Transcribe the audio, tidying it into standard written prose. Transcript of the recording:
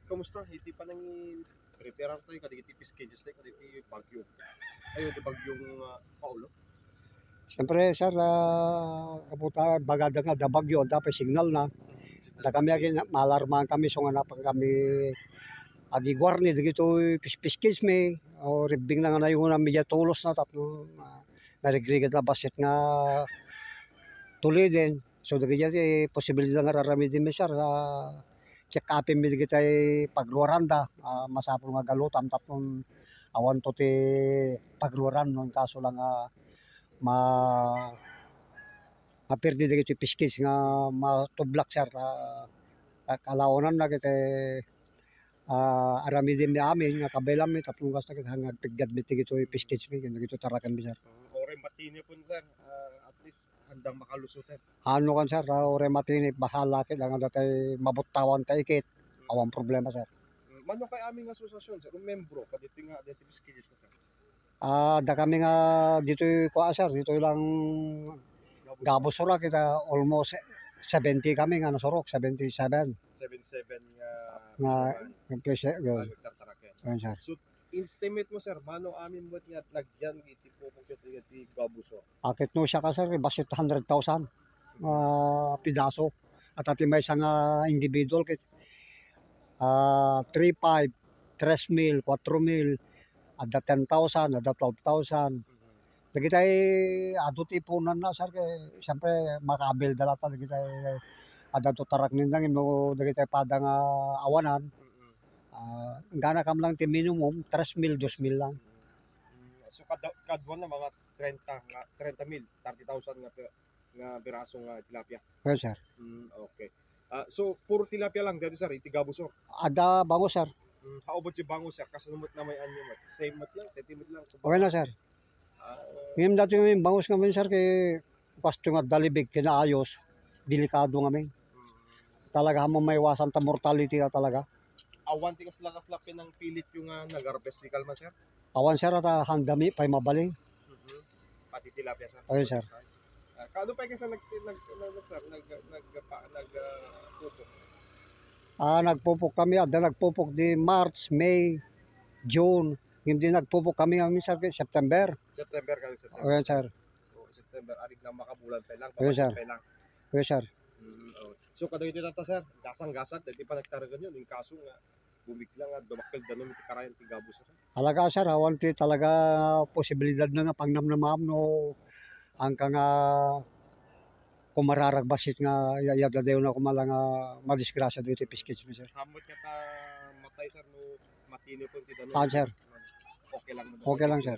kamusta? Hindi pa nang prepare tayo kadagiti piskejes tayo kadagiti bagyo. Ayo di bagyong Paulo. Siyempre, sir, kaputa, bagada nga, da bagyo, dapat signal na. Da kami agin, malarmahan kami, so nga napang kami, agi guarni, dito pispiskis me, o ribbing na nga na yung media tulos na, tapos narigrigat na basit nga tuloy din. So, dagi dyan, posibilidad nga rarami din me, sir, check upin mi digi tay pagluaranda, masapol nga galutam, tapos awan to ti pagluaran, no, kaso lang mapirdi dagiti piskis nga matublak sir kalaunan na kiti aramidin mi amin nga kabelam mi tapos gas na hangag piggad mi tigito piskis mi kaya gito tarakan mi sir. Ore matini pun sir, at least handang makalusutin. Ano kan sir, ore matini bahala kit nga datay mabuttawan ta ikit awan problema sir. Mano kay aming asosasyon sir, membro kaditi nga diti piskis na sir. Da kami nga dito kuha sir, dito lang Gabo Sura kita almost 70 kami nga nasurok, 77. 77 nga presyo nagtartaraken. sir. So estimate mo sir, mano amin mo nga lagyan iti pupok iti Gabusor. Akit no siya ka sir, basit 100,000 pidaso. At ati may isang individual kit 3,500, 3,000, 4,000, ada 10,000, ada 12,000. Lagi tayo adot ipunan na sir kay siyempre makabil dala ta lagi tayo ada to tarak nindang no lagi tayo padang awanan. Gana kam lang ti minimum 3,000, 2,000 lang. So kadwan na mga 30,000, 30,000 nga biraso nga tilapia. Yes sir. Okay. So puro tilapia lang dito sir, iti Gabusor. Ada bango sir. How about si bango sir? Kasunod na may anyo mat. Same mat lang, tetimid lang. Okay na sir. Ngayon dati ngayon bangus ngayon sir kay pasto nga dalibig kinaayos, delikado ngayon. Talaga mo may iwasan ta mortality na talaga. Awan ti kaslapin ng pilit yung nag-harvest di kalman sir? Awan sir at handami pay mabaling. Pati tilapia sir. Okay sir. Kano pa kasi Nagpupok kami, nagpupok di March, May, June. Hindi nagpupok kami ngayon sir kay September. September kali September. Okay sir. September arig na makabulan pa lang. Okay sir. Okay sir. So kada ito nata sir, gasang-gasat dahil pa nagtaragan yun, yung kaso nga bumigla nga dumakil danon iti karayan ti Gabusor. Talaga sir, awan ti talaga posibilidad na nga pangnamnamam no ang nga kumararagbasit nga yadadayo na kumala nga madisgrasya dito piskits mi sir. Hamot nga ta matay sir no matino po ti danon. Sir. Okay lang mo. Okay lang sir.